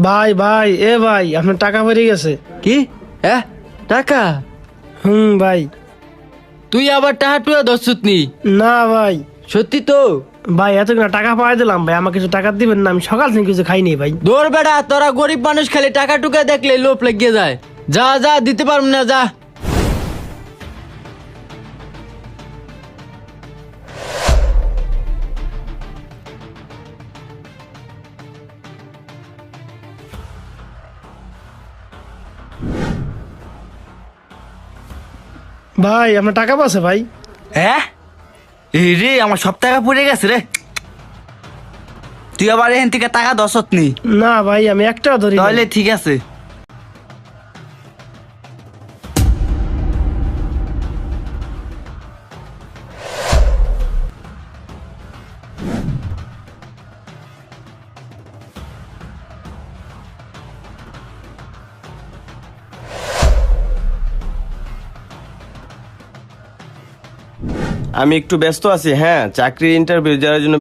ভাই ভাই এ ভাই আপনার টাকা পড়ে গেছে। কি? টাকা? ভাই। তুই আবার টাকা টুয়া দোষুত নি? না ভাই। সত্যি তো? ভাই এতগুলো টাকা পাই দিলাম ভাই, আমাকে কিছু টাকা দিবেন না? আমি সকাল থেকে কিছু খাইনি ভাই। দৌড় বেড়া, তোরা গরিব মানুষ খালি টাকা টুকা দেখলে লোভ লেগে যায়। যা যা, দিতে পারবো না, যা। ভাই আপনার টাকা পাচ্ছে ভাই? এই রে, আমার সব টাকা পড়ে গেছে রে। তুই আবার এখান থেকে টাকা দশত নি? না ভাই আমি একটাও ধরি নাই। তাহলে ঠিক আছে। আমি একটু ব্যস্ত আছি, হ্যাঁ চাকরির ইন্টারভিউ দেওয়ার জন্য